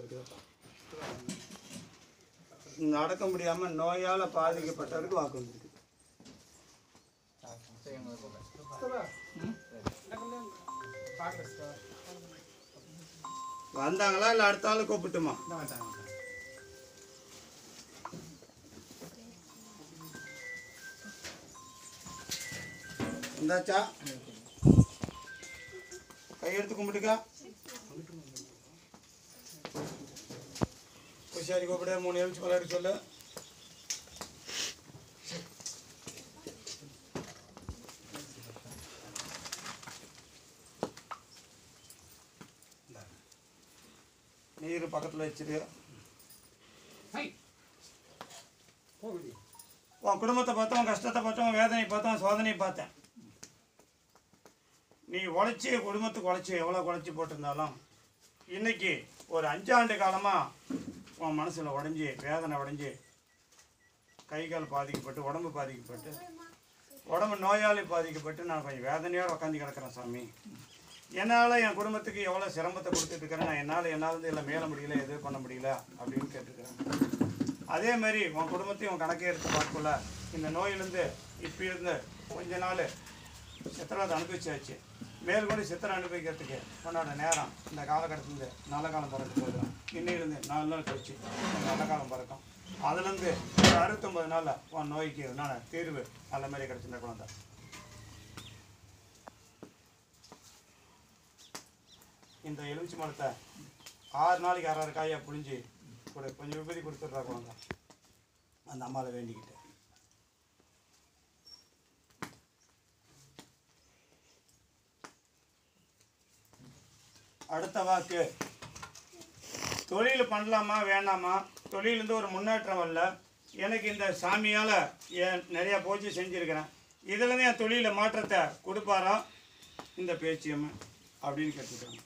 வந்திருக்கு. நடக்க முடியாமல் நோயால் பாதிக்கப்பட்டவருக்கு வாக்கு வந்திருக்கு. வந்தாங்களா இல்லை அடுத்த ஆள் கூப்பிட்டுமா? வந்தாச்சா? கையெடுத்து கும்பிட்டுக்கா. பூசாரி கூப்பிட 3 எழுச்சி விளையாடி சொல்லு. நீர் பக்கத்தில் வச்சிரு. உன் குடும்பத்தை பார்த்தோம், கஷ்டத்தை பார்த்தோம், வேதனை பார்த்தோம், சோதனை பார்த்தேன். நீ உழைச்சி குடும்பத்துக்கு உழைச்சி எவ்வளோ உழைச்சி போட்டிருந்தாலும் இன்னைக்கு ஒரு 5 ஆண்டு காலமாக உன் மனசில் உடஞ்சி வேதனை உடஞ்சி கை கால் பாதிக்கப்பட்டு உடம்பு பாதிக்கப்பட்டு உடம்பு நோயாளி பாதிக்கப்பட்டு நான் கொஞ்சம் வேதனையோடு உட்காந்து கிடக்கிறேன் சாமி. என்னால் என் குடும்பத்துக்கு எவ்வளோ சிரமத்தை கொடுத்துட்டு இருக்கிறேன். நான் என்னால் இல்லை மேல முடியல, எதுவும் பண்ண முடியல அப்படின்னு கேட்டுருக்கிறேன். அதே மாதிரி உன் குடும்பத்தையும் உன் கணக்கே எடுத்து பார்க்கல. இந்த நோயிலேருந்து இப்போ இருந்து கொஞ்ச நாள் சித்திரத்தை அனுபவிச்சாச்சு. மேல்கொண்டு சித்திரை அனுபவிக்கிறதுக்கு உன்னோட நேரம் இந்த காலகட்டத்துலேருந்து நல்ல காலம் பிறக்க போதும். இன்னிலிருந்து 4 நாள் கழிச்சு நல்ல காலம் பிறக்கும். அதுலேருந்து ஒரு 69 நாளில் உன் நோய்க்கு நான் தீர்வு நல்ல மாதிரி கிடச்சிருந்த குழந்தை. இந்த எலுமிச்சி மரத்தை 6 நாளைக்கு 6 காயாக புழிஞ்சு கொஞ்சம் விபதி கொடுத்துட்றா குழந்தை. அந்த அம்மாவை வேண்டிக்கிட்டு அடுத்த வாக்கு, தொழில் பண்ணலாமா வேண்டாமா, தொழிலேருந்து ஒரு முன்னேற்றம் வரல, எனக்கு இந்த சாமியால் நிறையா போச்சு செஞ்சுருக்கிறேன், இதுலேருந்து என் தொழிலில் மாற்றத்தை கொடுப்பாரா இந்த பேச்சியம்மா அப்படின்னு கேட்டுக்கிறாங்க.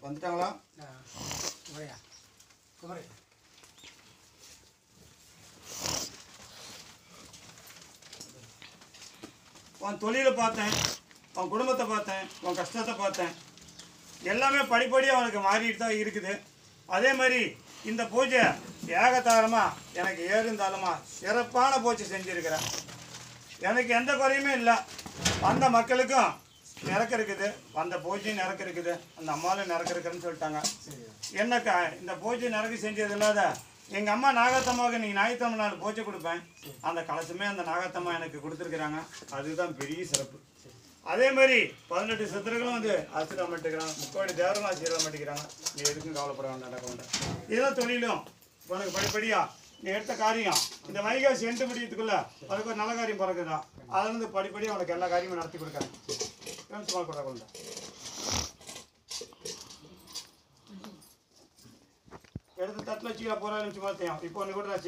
வந்துட்டாங்களா? உன் தொழிலை பார்த்தேன், உன் குடும்பத்தை பார்த்தேன், உன் கஷ்டத்தை பார்த்தேன். எல்லாமே படிப்படியாக அவனுக்கு மாறிட்டு தான் இருக்குது. அதே மாதிரி இந்த பூஜை ஏகத்தாரமாக எனக்கு ஏறுந்தாலுமா சிறப்பான பூஜை செஞ்சுருக்கிறேன். எனக்கு எந்த குறையுமே இல்லை. வந்த மக்களுக்கும் நிறக்க இருக்குது, வந்த பூஜையும் நிறக்க இருக்குது, அந்த அம்மாவும் நிறக்க இருக்குதுன்னு சொல்லிட்டாங்க. என்னக்கா இந்த பூஜை நிறக்க செஞ்சது இல்லாத எங்கள் அம்மா நாகாத்தம்மாவுக்கு நீங்கள் ஞாயிற்றுக்கிழமை நாள் பூஜை கொடுப்பேன். அந்த கலசமே அந்த நாகாத்தம்மா எனக்கு கொடுத்துருக்குறாங்க. அதுதான் பெரிய சிறப்பு. அதே மாதிரி 18 சித்தர்களும் வந்து ஆசீர்வாதம் பண்ணிட்டுக்கிறாங்க. 30 தேவர்களும் ஆசீர்வாதம் பண்ணிக்கிறாங்க. நீ எதுக்கும் கவலைப்பட வேண்டாம், நடக்க வேண்டாம். இதுதான் தொழிலும் உனக்கு படிப்படியாக நீ எடுத்த காரியம் இந்த வைகாசி 8 முடியத்துக்குள்ள அதுக்கு ஒரு நல்ல காரியம் பிறகுதான். அதுலேருந்து படிப்படியாக உனக்கு எல்லா காரியமும் நடத்தி கொடுக்குறேன். கொடுக்குற குழந்தை எடுத்து தட்டில் வச்சுக்கலாம். போகிற நிமிஷம் பார்த்தையும் இப்போ ஒன்று கூட நான்